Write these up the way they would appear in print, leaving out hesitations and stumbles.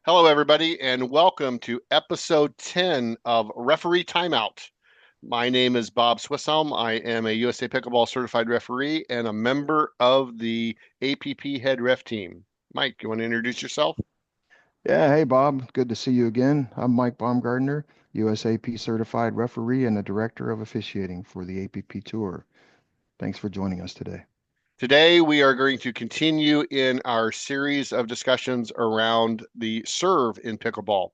Hello, everybody, and welcome to episode 10 of Referee Timeout. My name is Bob Swisshelm. I am a USA Pickleball certified referee and a member of the APP head ref team. Mike, you want to introduce yourself? Yeah, hey Bob, good to see you again. I'm Mike Baumgardner, USAP certified referee and the director of officiating for the APP Tour. Thanks for joining us today. Today, we are going to continue in our series of discussions around the serve in pickleball.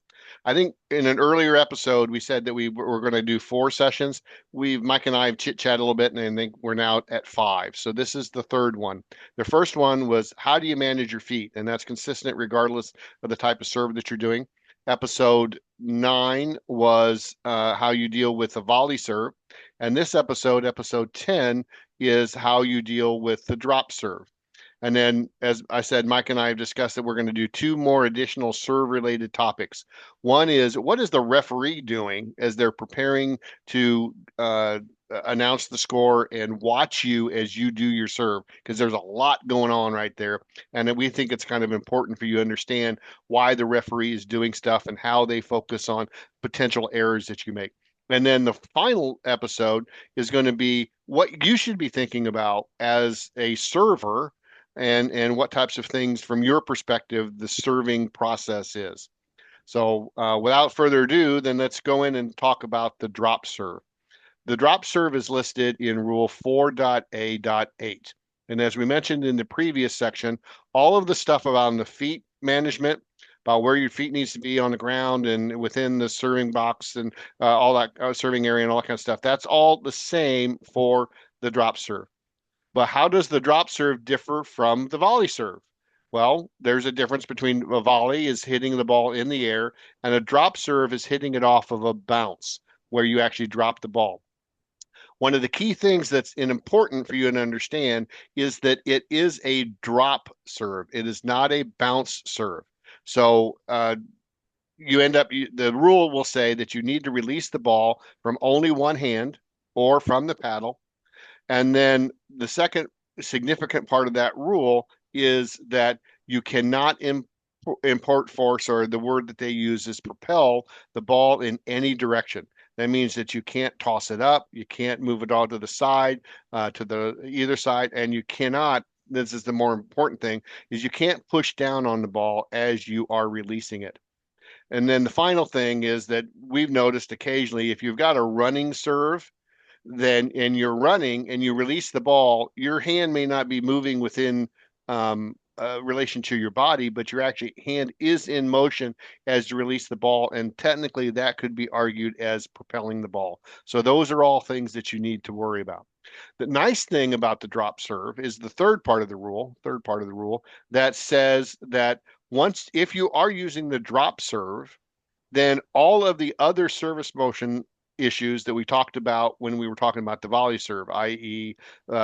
I think in an earlier episode, we said that we were going to do 4 sessions. Mike and I have chit chat a little bit, and I think we're now at 5. So this is the third one. The first one was how do you manage your feet? And that's consistent regardless of the type of serve that you're doing. Episode 9 was how you deal with a volley serve. And this episode 10, is how you deal with the drop serve. And then, as I said, Mike and I have discussed that we're going to do 2 more additional serve related topics. One is what is the referee doing as they're preparing to announce the score and watch you as you do your serve? Because there's a lot going on right there. And we think it's kind of important for you to understand why the referee is doing stuff and how they focus on potential errors that you make. And then the final episode is going to be what you should be thinking about as a server and what types of things from your perspective the serving process is. So without further ado, then let's go in and talk about the drop serve. The drop serve is listed in Rule 4.A.8. And as we mentioned in the previous section, all of the stuff about the feet management, about where your feet needs to be on the ground and within the serving box and all that serving area and all that kind of stuff, that's all the same for the drop serve. But how does the drop serve differ from the volley serve? Well, there's a difference between a volley is hitting the ball in the air and a drop serve is hitting it off of a bounce where you actually drop the ball. One of the key things that's important for you to understand is that it is a drop serve. It is not a bounce serve. So the rule will say that you need to release the ball from only one hand or from the paddle. And then the second significant part of that rule is that you cannot import force, or the word that they use is propel the ball in any direction. That means that you can't toss it up, you can't move it all to the side, to the either side, and you cannot. This is the more important thing: is you can't push down on the ball as you are releasing it. And then the final thing is that we've noticed occasionally if you've got a running serve, then and you're running and you release the ball, your hand may not be moving within relation to your body, but your actually hand is in motion as you release the ball, and technically that could be argued as propelling the ball. So those are all things that you need to worry about. The nice thing about the drop serve is the third part of the rule that says that once if you are using the drop serve, then all of the other service motion issues that we talked about when we were talking about the volley serve, i.e.,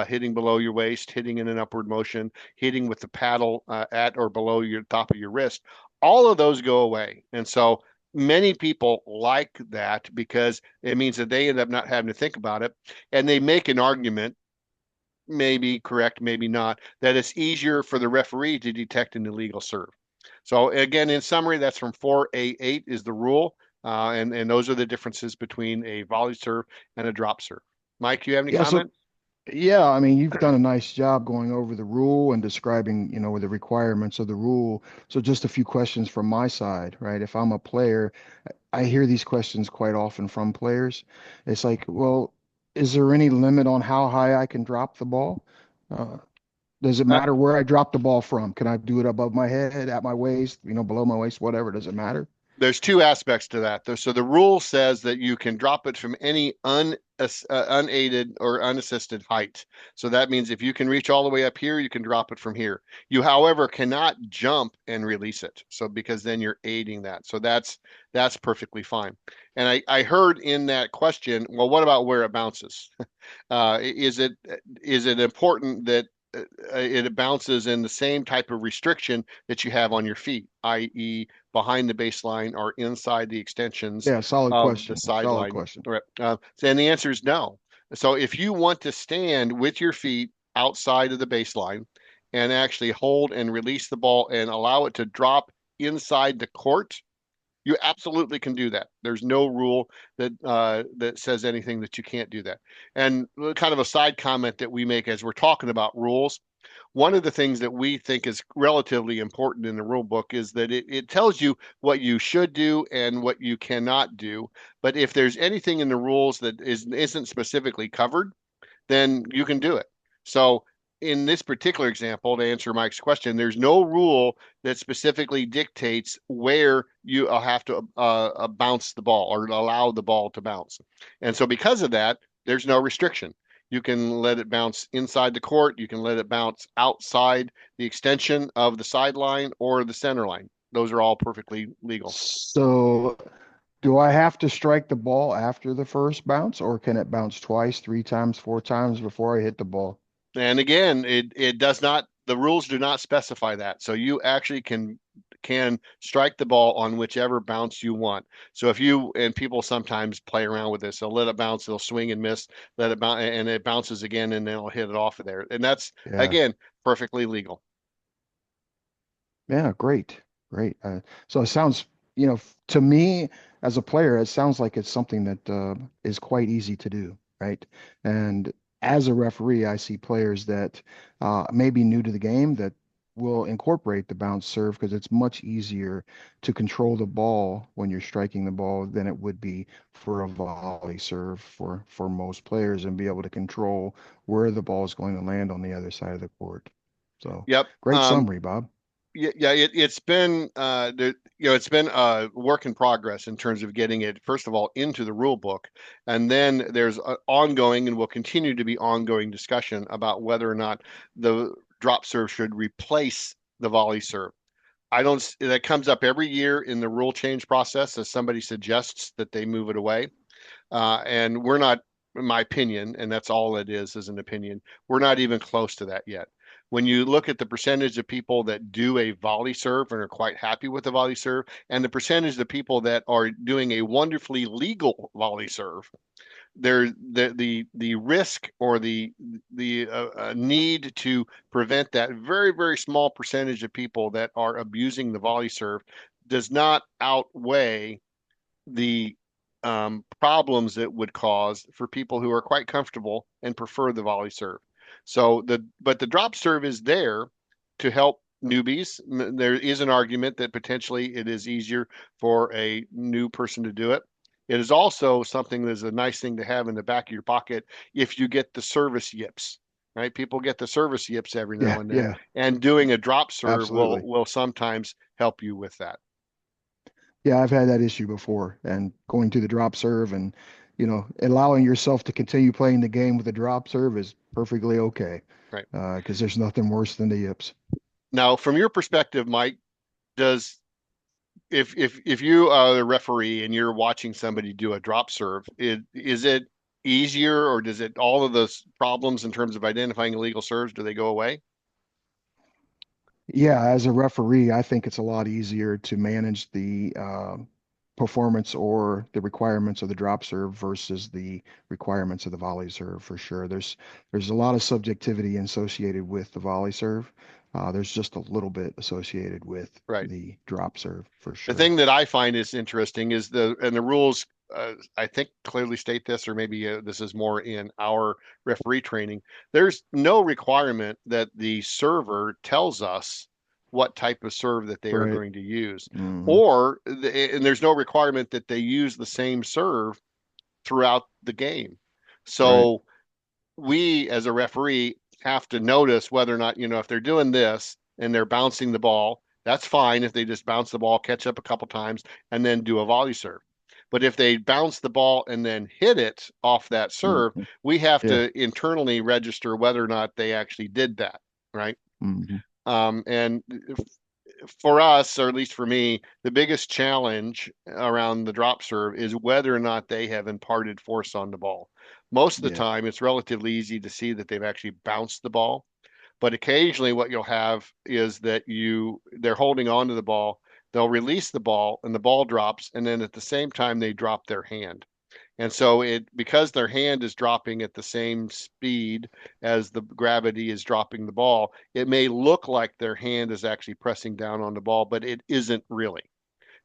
hitting below your waist, hitting in an upward motion, hitting with the paddle at or below your top of your wrist, all of those go away. And so many people like that because it means that they end up not having to think about it. And they make an argument, maybe correct, maybe not, that it's easier for the referee to detect an illegal serve. So again, in summary, that's from 4A8 is the rule. And those are the differences between a volley serve and a drop serve. Mike, you have any Yeah, so comment? yeah, I mean, you've done a nice job going over the rule and describing, the requirements of the rule. So just a few questions from my side, right? If I'm a player, I hear these questions quite often from players. It's like, well, is there any limit on how high I can drop the ball? Uh, Does it Uh, matter where I drop the ball from? Can I do it above my head, at my waist, below my waist, whatever? Does it matter? there's 2 aspects to that. So the rule says that you can drop it from any unaided or unassisted height. So that means if you can reach all the way up here, you can drop it from here. You, however, cannot jump and release it. So because then you're aiding that. So that's perfectly fine. And I heard in that question, well, what about where it bounces? Is it important that it bounces in the same type of restriction that you have on your feet, i.e., behind the baseline or inside the extensions Yeah, solid of the question. Solid sideline? question. Right. And the answer is no. So if you want to stand with your feet outside of the baseline and actually hold and release the ball and allow it to drop inside the court, you absolutely can do that. There's no rule that says anything that you can't do that. And kind of a side comment that we make as we're talking about rules, one of the things that we think is relatively important in the rule book is that it tells you what you should do and what you cannot do. But if there's anything in the rules that isn't specifically covered, then you can do it. So in this particular example, to answer Mike's question, there's no rule that specifically dictates where you have to bounce the ball or allow the ball to bounce. And so because of that, there's no restriction. You can let it bounce inside the court. You can let it bounce outside the extension of the sideline or the center line. Those are all perfectly legal. So do I have to strike the ball after the first bounce, or can it bounce twice, three times, four times before I hit the ball? And again, it does not, the rules do not specify that. So you actually can strike the ball on whichever bounce you want. So if you, and people sometimes play around with this, they'll let it bounce, they'll swing and miss, let it bounce, and it bounces again, and they'll hit it off of there. And that's Yeah. again perfectly legal. Yeah, great. Great. So it sounds, to me as a player, it sounds like it's something that is quite easy to do, right? And as a referee, I see players that may be new to the game that will incorporate the bounce serve because it's much easier to control the ball when you're striking the ball than it would be for a volley serve for most players and be able to control where the ball is going to land on the other side of the court. So Yep. great summary, Bob. Yeah, it's been it's been a work in progress in terms of getting it first of all into the rule book, and then there's ongoing and will continue to be ongoing discussion about whether or not the drop serve should replace the volley serve. I don't That comes up every year in the rule change process as somebody suggests that they move it away. And we're not, in my opinion, and that's all it is an opinion, we're not even close to that yet. When you look at the percentage of people that do a volley serve and are quite happy with the volley serve, and the percentage of people that are doing a wonderfully legal volley serve, there the risk or the need to prevent that very small percentage of people that are abusing the volley serve does not outweigh the problems it would cause for people who are quite comfortable and prefer the volley serve. So the drop serve is there to help newbies. There is an argument that potentially it is easier for a new person to do it. It is also something that is a nice thing to have in the back of your pocket if you get the service yips. Right? People get the service yips every now Yeah, and then, yeah, and doing a drop serve absolutely. will sometimes help you with that. Yeah, I've had that issue before, and going to the drop serve and, allowing yourself to continue playing the game with a drop serve is perfectly okay, Right. because there's nothing worse than the yips. Now, from your perspective, Mike, does if you are the referee and you're watching somebody do a drop serve, is it easier or does it all of those problems in terms of identifying illegal serves, do they go away? Yeah, as a referee, I think it's a lot easier to manage the performance or the requirements of the drop serve versus the requirements of the volley serve for sure. There's a lot of subjectivity associated with the volley serve. There's just a little bit associated with Right. the drop serve for The sure. thing that I find is interesting is the rules. I think clearly state this, or maybe this is more in our referee training. There's no requirement that the server tells us what type of serve that they are Right. going to use, Hmm. and there's no requirement that they use the same serve throughout the game. Right. So we as a referee have to notice whether or not, if they're doing this and they're bouncing the ball, that's fine if they just bounce the ball, catch up a couple times, and then do a volley serve. But if they bounce the ball and then hit it off that serve, Hmm. we have Yeah. to internally register whether or not they actually did that, right? Hmm. And for us, or at least for me, the biggest challenge around the drop serve is whether or not they have imparted force on the ball. Most of the Yeah. time, it's relatively easy to see that they've actually bounced the ball, but occasionally what you'll have is that they're holding on to the ball, they'll release the ball and the ball drops, and then at the same time they drop their hand. And so because their hand is dropping at the same speed as the gravity is dropping the ball, it may look like their hand is actually pressing down on the ball, but it isn't really.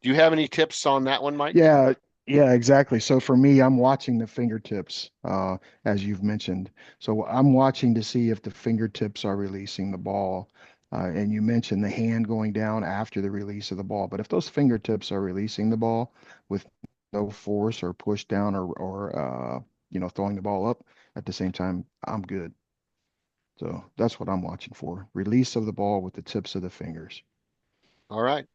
Do you have any tips on that one, Mike? Yeah, yeah, exactly. So for me, I'm watching the fingertips, as you've mentioned. So I'm watching to see if the fingertips are releasing the ball. And you mentioned the hand going down after the release of the ball. But if those fingertips are releasing the ball with no force or push down or throwing the ball up at the same time, I'm good. So that's what I'm watching for. Release of the ball with the tips of the fingers. All right.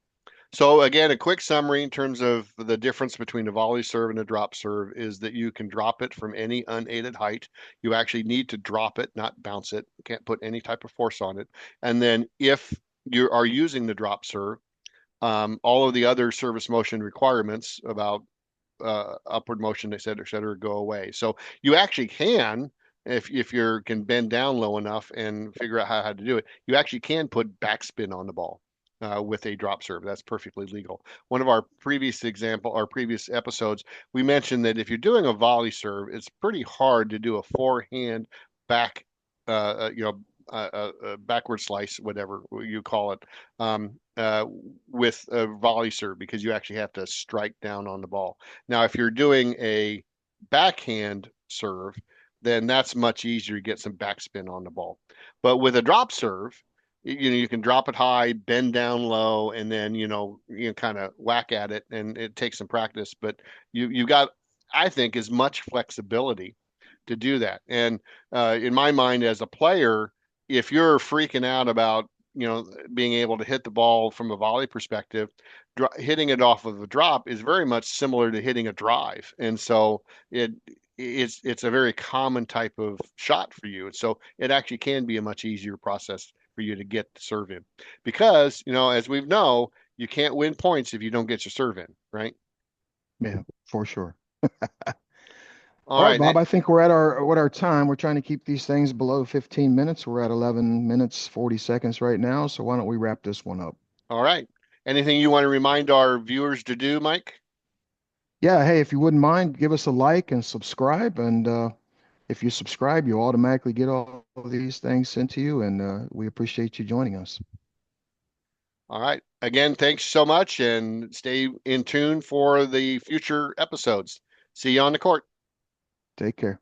So again, a quick summary in terms of the difference between a volley serve and a drop serve is that you can drop it from any unaided height. You actually need to drop it, not bounce it. You can't put any type of force on it. And then if you are using the drop serve, all of the other service motion requirements about upward motion, et cetera, go away. So you actually can, if you can bend down low enough and figure out how to do it, you actually can put backspin on the ball. With a drop serve, that's perfectly legal. One of our previous episodes, we mentioned that if you're doing a volley serve, it's pretty hard to do a forehand back, backward slice, whatever you call it, um, uh, with a volley serve because you actually have to strike down on the ball. Now, if you're doing a backhand serve, then that's much easier to get some backspin on the ball. But with a drop serve, you can drop it high, bend down low, and then you kind of whack at it, and it takes some practice. But you got, I think, as much flexibility to do that. And in my mind, as a player, if you're freaking out about being able to hit the ball from a volley perspective, hitting it off of a drop is very much similar to hitting a drive, and so it's a very common type of shot for you. And so it actually can be a much easier process for you to get the serve in, because as we know, you can't win points if you don't get your serve in, right? Yeah, for sure. All All right, right. Bob, I think we're at our time. We're trying to keep these things below 15 minutes. We're at 11 minutes, 40 seconds right now. So why don't we wrap this one up? All right. Anything you want to remind our viewers to do, Mike? Yeah, hey, if you wouldn't mind, give us a like and subscribe. And if you subscribe, you automatically get all of these things sent to you. And we appreciate you joining us. All right. Again, thanks so much and stay in tune for the future episodes. See you on the court. Take care.